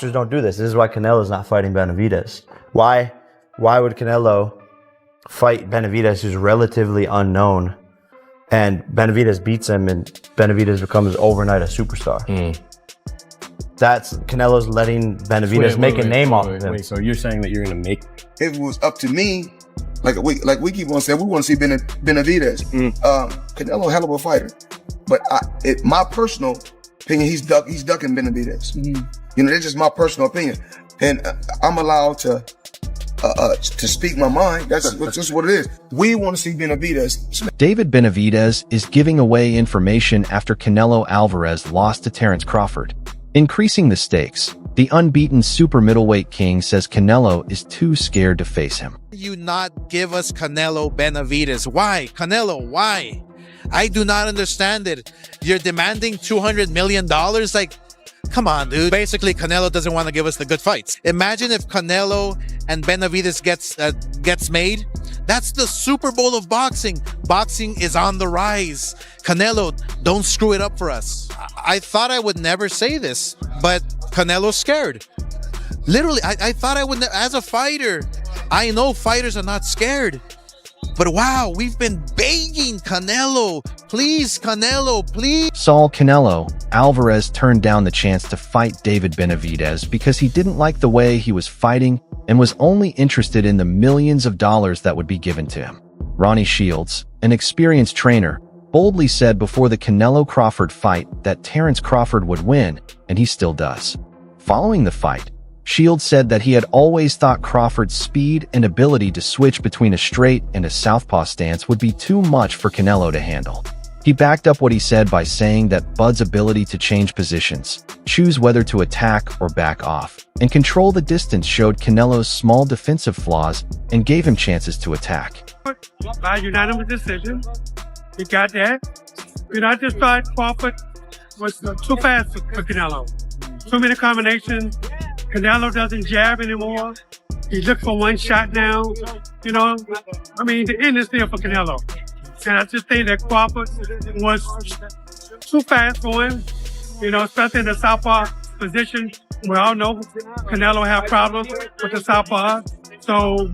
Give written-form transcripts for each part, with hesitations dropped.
Don't do this. This is why Canelo's not fighting Benavidez. Why would Canelo fight Benavidez, who's relatively unknown, and Benavidez beats him, and Benavidez becomes overnight a superstar? That's Canelo's letting Benavidez make a name off of him. So you're saying that you're going to make... If it was up to me, like we keep on saying, we want to see Benavidez. Canelo, hell of a fighter. But my personal opinion, he's ducking Benavidez. You know, that's just my personal opinion. And I'm allowed to speak my mind. That's just what it is. We want to see Benavidez. David Benavidez is giving away information after Canelo Alvarez lost to Terence Crawford, increasing the stakes. The unbeaten super middleweight king says Canelo is too scared to face him. You not give us Canelo Benavidez? Why? Canelo, why? I do not understand it. You're demanding $200 million? Like, come on, dude. Basically, Canelo doesn't want to give us the good fights. Imagine if Canelo and Benavidez gets made. That's the Super Bowl of boxing. Boxing is on the rise. Canelo, don't screw it up for us. I thought I would never say this, but Canelo's scared. Literally, I thought I would, as a fighter, I know fighters are not scared. But wow, we've been begging Canelo, please, Canelo, please. Saul Canelo Alvarez turned down the chance to fight David Benavidez because he didn't like the way he was fighting and was only interested in the millions of dollars that would be given to him. Ronnie Shields, an experienced trainer, boldly said before the Canelo-Crawford fight that Terence Crawford would win, and he still does. Following the fight, Shields said that he had always thought Crawford's speed and ability to switch between a straight and a southpaw stance would be too much for Canelo to handle. He backed up what he said by saying that Bud's ability to change positions, choose whether to attack or back off, and control the distance showed Canelo's small defensive flaws and gave him chances to attack. By unanimous decision, he got that. You know, I just thought Crawford was too fast for Canelo. Too many combinations. Canelo doesn't jab anymore. He looks for one shot now. You know, I mean, the end is there for Canelo. And I just think that Crawford was too fast for him, you know, especially in the southpaw position. We all know Canelo have problems with the southpaw. So,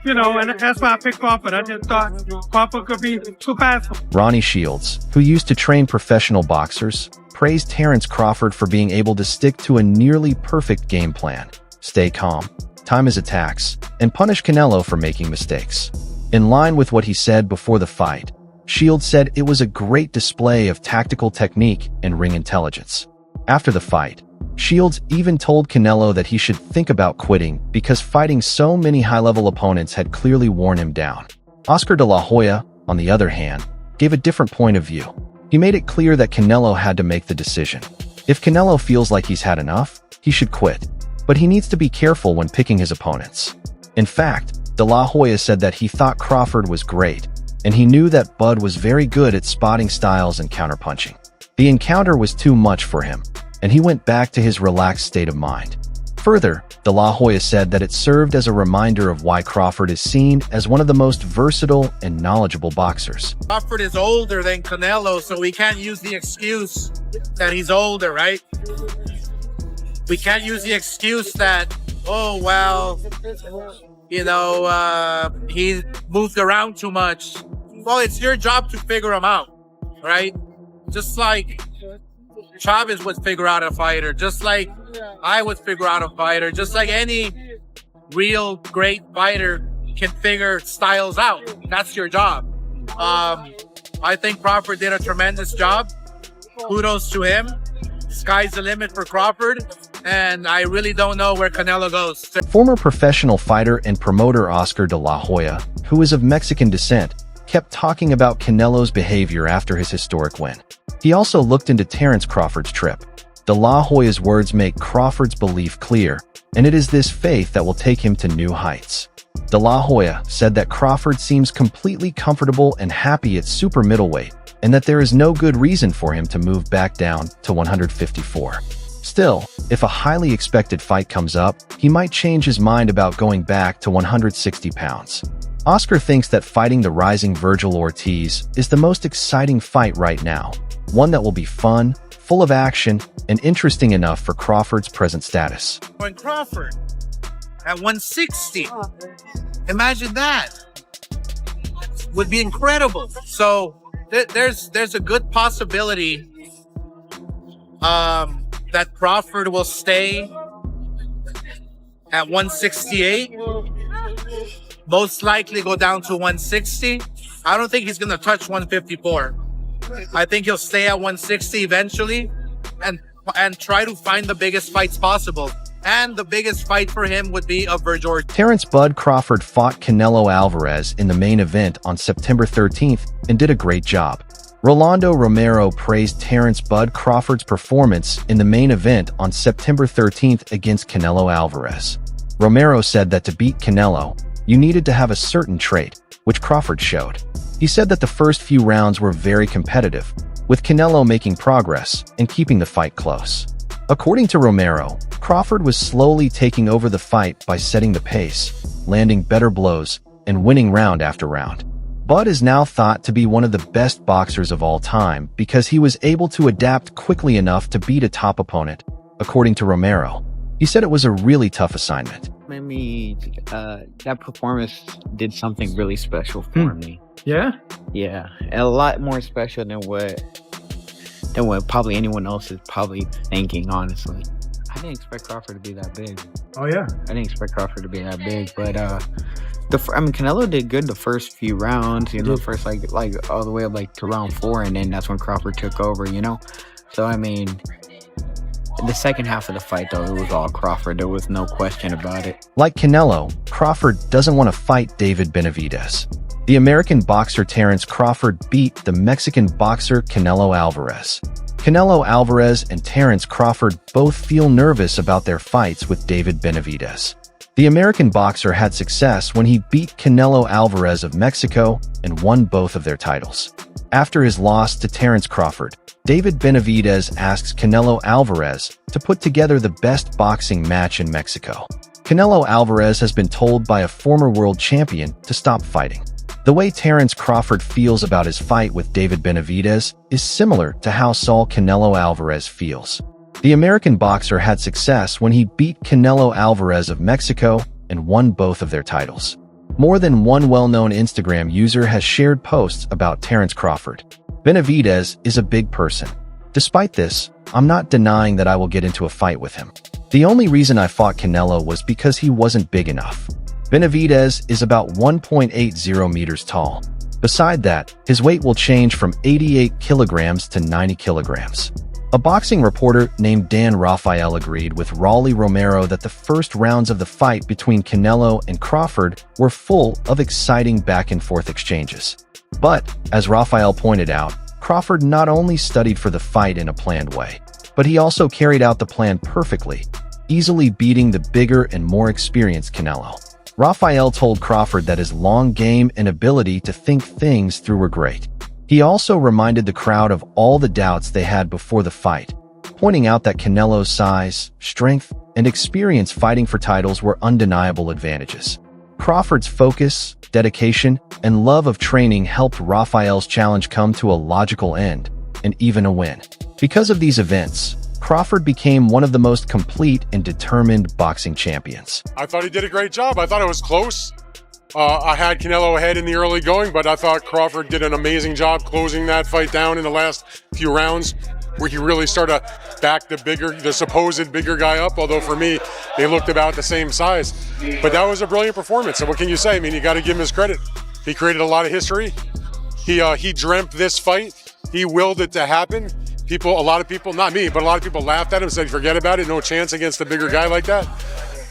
you know, and that's why I picked Crawford. I just thought Crawford could be too fast. Ronnie Shields, who used to train professional boxers, praised Terence Crawford for being able to stick to a nearly perfect game plan, stay calm, time his attacks, and punish Canelo for making mistakes. In line with what he said before the fight, Shields said it was a great display of tactical technique and ring intelligence. After the fight, Shields even told Canelo that he should think about quitting because fighting so many high-level opponents had clearly worn him down. Oscar de la Hoya, on the other hand, gave a different point of view. He made it clear that Canelo had to make the decision. If Canelo feels like he's had enough, he should quit. But he needs to be careful when picking his opponents. In fact, De La Hoya said that he thought Crawford was great, and he knew that Bud was very good at spotting styles and counterpunching. The encounter was too much for him, and he went back to his relaxed state of mind. Further, De La Hoya said that it served as a reminder of why Crawford is seen as one of the most versatile and knowledgeable boxers. Crawford is older than Canelo, so we can't use the excuse that he's older, right? We can't use the excuse that, oh, well, you know, he moved around too much. Well, it's your job to figure him out, right? Just like Chavez would figure out a fighter, just like I would figure out a fighter, just like any real great fighter can figure styles out. That's your job. I think Crawford did a tremendous job. Kudos to him. Sky's the limit for Crawford, and I really don't know where Canelo goes. Former professional fighter and promoter Oscar de la Hoya, who is of Mexican descent, kept talking about Canelo's behavior after his historic win. He also looked into Terence Crawford's trip. De La Hoya's words make Crawford's belief clear, and it is this faith that will take him to new heights. De La Hoya said that Crawford seems completely comfortable and happy at super middleweight, and that there is no good reason for him to move back down to 154. Still, if a highly expected fight comes up, he might change his mind about going back to 160 pounds. Oscar thinks that fighting the rising Virgil Ortiz is the most exciting fight right now, one that will be fun, full of action, and interesting enough for Crawford's present status. When Crawford at 160, imagine that. Would be incredible. So there's a good possibility that Crawford will stay at 168. Most likely go down to 160. I don't think he's going to touch 154. I think he'll stay at 160 eventually and try to find the biggest fights possible. And the biggest fight for him would be a Virgil. Terrence "Bud" Crawford fought Canelo Alvarez in the main event on September 13th and did a great job. Rolando Romero praised Terrence "Bud" Crawford's performance in the main event on September 13th against Canelo Alvarez. Romero said that to beat Canelo, you needed to have a certain trait, which Crawford showed. He said that the first few rounds were very competitive, with Canelo making progress and keeping the fight close. According to Romero, Crawford was slowly taking over the fight by setting the pace, landing better blows, and winning round after round. Bud is now thought to be one of the best boxers of all time because he was able to adapt quickly enough to beat a top opponent, according to Romero. He said it was a really tough assignment. Made me, that performance did something really special for me. Yeah? Yeah, a lot more special than what probably anyone else is probably thinking, honestly. I didn't expect Crawford to be that big. Oh, yeah. I didn't expect Crawford to be that big, but Canelo did good the first few rounds, you know, first like all the way up like to round 4, and then that's when Crawford took over, you know. So I mean, the second half of the fight though, it was all Crawford. There was no question about it. Like Canelo, Crawford doesn't want to fight David Benavidez. The American boxer Terrence Crawford beat the Mexican boxer Canelo Alvarez. Canelo Alvarez and Terrence Crawford both feel nervous about their fights with David Benavidez. The American boxer had success when he beat Canelo Alvarez of Mexico and won both of their titles. After his loss to Terrence Crawford, David Benavidez asks Canelo Alvarez to put together the best boxing match in Mexico. Canelo Alvarez has been told by a former world champion to stop fighting. The way Terrence Crawford feels about his fight with David Benavidez is similar to how Saul Canelo Alvarez feels. The American boxer had success when he beat Canelo Alvarez of Mexico and won both of their titles. More than one well-known Instagram user has shared posts about Terrence Crawford. Benavidez is a big person. Despite this, I'm not denying that I will get into a fight with him. The only reason I fought Canelo was because he wasn't big enough. Benavidez is about 1.80 meters tall. Beside that, his weight will change from 88 kilograms to 90 kilograms. A boxing reporter named Dan Rafael agreed with Rolly Romero that the first rounds of the fight between Canelo and Crawford were full of exciting back-and-forth exchanges. But, as Rafael pointed out, Crawford not only studied for the fight in a planned way, but he also carried out the plan perfectly, easily beating the bigger and more experienced Canelo. Rafael told Crawford that his long game and ability to think things through were great. He also reminded the crowd of all the doubts they had before the fight, pointing out that Canelo's size, strength, and experience fighting for titles were undeniable advantages. Crawford's focus, dedication, and love of training helped Rafael's challenge come to a logical end, and even a win. Because of these events, Crawford became one of the most complete and determined boxing champions. I thought he did a great job. I thought it was close. I had Canelo ahead in the early going, but I thought Crawford did an amazing job closing that fight down in the last few rounds, where he really started to back the supposed bigger guy up, although for me, they looked about the same size. But that was a brilliant performance, and what can you say? I mean, you got to give him his credit. He created a lot of history. He dreamt this fight. He willed it to happen. A lot of people, not me, but a lot of people laughed at him and said, forget about it, no chance against a bigger guy like that.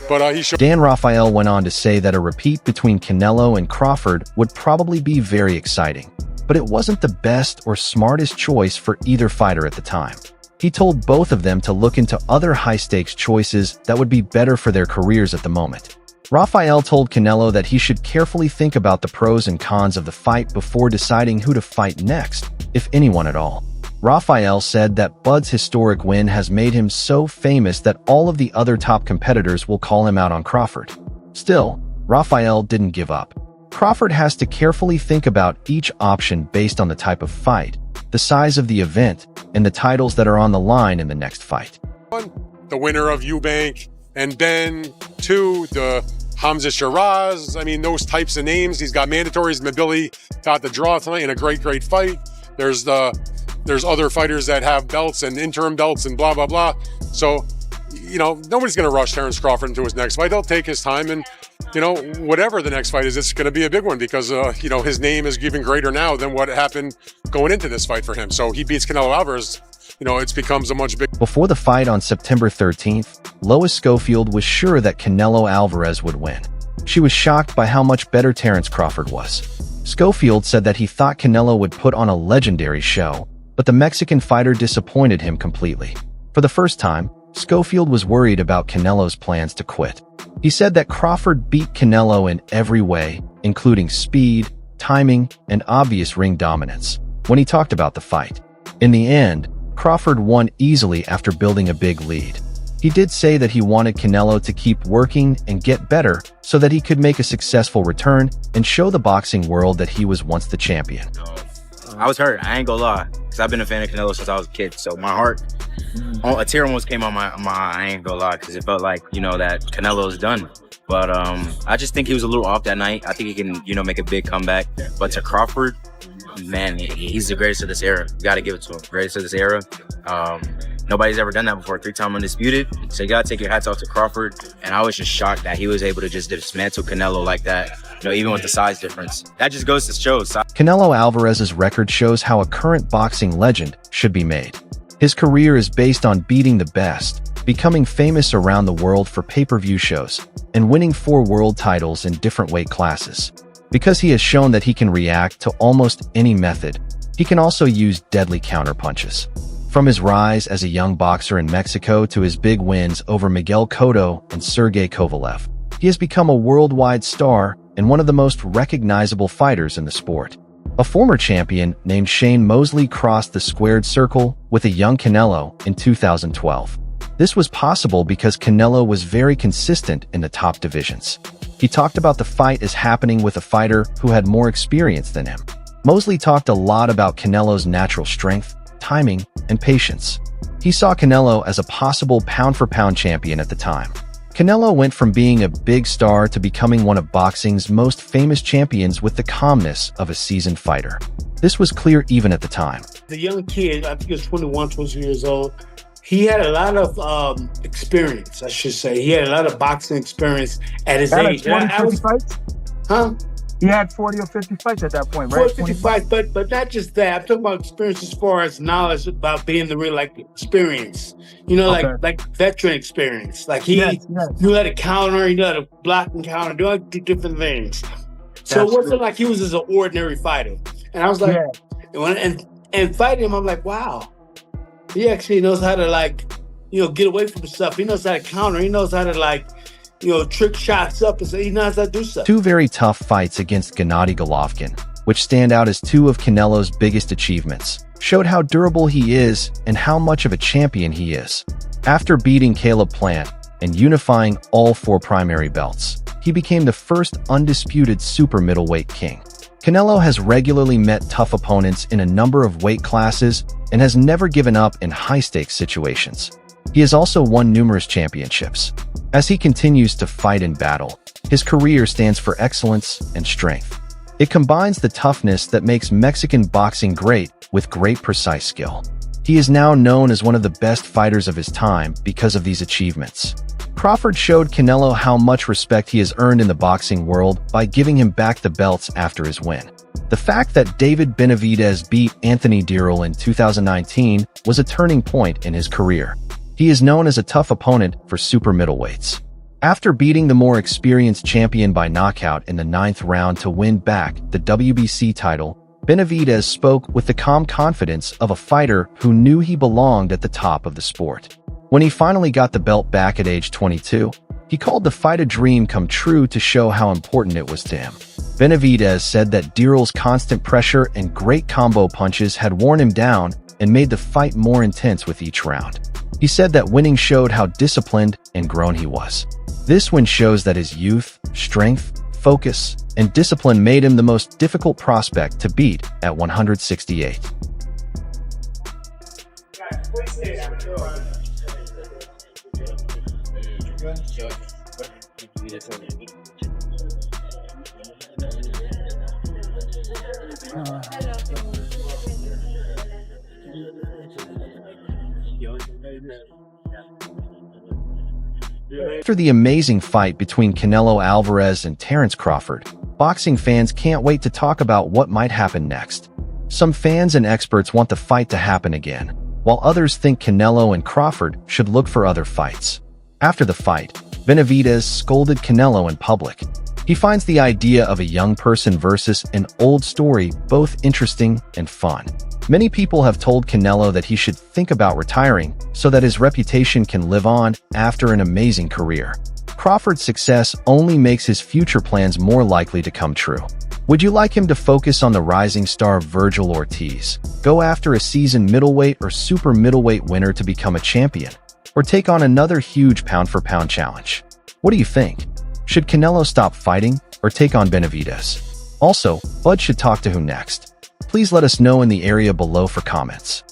But he showed. Dan Rafael went on to say that a repeat between Canelo and Crawford would probably be very exciting, but it wasn't the best or smartest choice for either fighter at the time. He told both of them to look into other high-stakes choices that would be better for their careers at the moment. Rafael told Canelo that he should carefully think about the pros and cons of the fight before deciding who to fight next, if anyone at all. Rafael said that Bud's historic win has made him so famous that all of the other top competitors will call him out on Crawford. Still, Rafael didn't give up. Crawford has to carefully think about each option based on the type of fight, the size of the event, and the titles that are on the line in the next fight. The winner of Eubank and Ben, 2, the Hamza Shiraz. I mean, those types of names. He's got mandatories. Mabili got the draw tonight in a great fight. There's other fighters that have belts and interim belts and blah, blah, blah. So, you know, nobody's going to rush Terence Crawford into his next fight. He'll take his time, and, you know, whatever the next fight is, it's going to be a big one because, you know, his name is even greater now than what happened going into this fight for him. So he beats Canelo Alvarez, you know, it becomes a much bigger. Before the fight on September 13th, Lois Schofield was sure that Canelo Alvarez would win. She was shocked by how much better Terence Crawford was. Schofield said that he thought Canelo would put on a legendary show, but the Mexican fighter disappointed him completely. For the first time, Schofield was worried about Canelo's plans to quit. He said that Crawford beat Canelo in every way, including speed, timing, and obvious ring dominance, when he talked about the fight. In the end, Crawford won easily after building a big lead. He did say that he wanted Canelo to keep working and get better so that he could make a successful return and show the boxing world that he was once the champion. I was hurt, I ain't gonna lie, because I've been a fan of Canelo since I was a kid, so my heart, a tear almost came on my eye, I ain't gonna lie, because it felt like, you know, that Canelo's done. But I just think he was a little off that night. I think he can, you know, make a big comeback. But to Crawford, man, he's the greatest of this era. You gotta give it to him, greatest of this era. Nobody's ever done that before, 3-time undisputed. So you gotta take your hats off to Crawford. And I was just shocked that he was able to just dismantle Canelo like that, you know, even with the size difference. That just goes to show. Canelo Alvarez's record shows how a current boxing legend should be made. His career is based on beating the best, becoming famous around the world for pay-per-view shows, and winning 4 world titles in different weight classes. Because he has shown that he can react to almost any method, he can also use deadly counterpunches. From his rise as a young boxer in Mexico to his big wins over Miguel Cotto and Sergey Kovalev, he has become a worldwide star and one of the most recognizable fighters in the sport. A former champion named Shane Mosley crossed the squared circle with a young Canelo in 2012. This was possible because Canelo was very consistent in the top divisions. He talked about the fight as happening with a fighter who had more experience than him. Mosley talked a lot about Canelo's natural strength, timing, and patience. He saw Canelo as a possible pound-for-pound champion at the time. Canelo went from being a big star to becoming one of boxing's most famous champions with the calmness of a seasoned fighter. This was clear even at the time. The young kid, I think he was 21, 22 years old, he had a lot of experience, I should say. He had a lot of boxing experience at his age. 40, 50 fights? Huh? He had 40 or 50 fights at that point, right? 40, 50 fights, but not just that. I'm talking about experience as far as knowledge about being the real, like, experience. You know, like veteran experience. Like, he knew how to counter, he knew how to block and counter, do different things. So it wasn't like he was just an ordinary fighter. And I was like, and fighting him, I'm like, wow. He actually knows how to, like, you know, get away from stuff. He knows how to counter. He knows how to, like, you know, trick shots up, and so he knows how to do stuff. 2 very tough fights against Gennady Golovkin, which stand out as 2 of Canelo's biggest achievements, showed how durable he is and how much of a champion he is. After beating Caleb Plant and unifying all 4 primary belts, he became the first undisputed super middleweight king. Canelo has regularly met tough opponents in a number of weight classes and has never given up in high-stakes situations. He has also won numerous championships. As he continues to fight in battle, his career stands for excellence and strength. It combines the toughness that makes Mexican boxing great with great precise skill. He is now known as one of the best fighters of his time because of these achievements. Crawford showed Canelo how much respect he has earned in the boxing world by giving him back the belts after his win. The fact that David Benavidez beat Anthony Dirrell in 2019 was a turning point in his career. He is known as a tough opponent for super middleweights. After beating the more experienced champion by knockout in the 9th round to win back the WBC title, Benavidez spoke with the calm confidence of a fighter who knew he belonged at the top of the sport. When he finally got the belt back at age 22, he called the fight a dream come true to show how important it was to him. Benavidez said that Dirrell's constant pressure and great combo punches had worn him down and made the fight more intense with each round. He said that winning showed how disciplined and grown he was. This win shows that his youth, strength, focus, and discipline made him the most difficult prospect to beat at 168. After the amazing fight between Canelo Alvarez and Terence Crawford, boxing fans can't wait to talk about what might happen next. Some fans and experts want the fight to happen again, while others think Canelo and Crawford should look for other fights. After the fight, Benavidez scolded Canelo in public. He finds the idea of a young person versus an old story both interesting and fun. Many people have told Canelo that he should think about retiring so that his reputation can live on after an amazing career. Crawford's success only makes his future plans more likely to come true. Would you like him to focus on the rising star Virgil Ortiz, go after a seasoned middleweight or super middleweight winner to become a champion, or take on another huge pound-for-pound challenge? What do you think? Should Canelo stop fighting or take on Benavidez? Also, Bud should talk to who next? Please let us know in the area below for comments.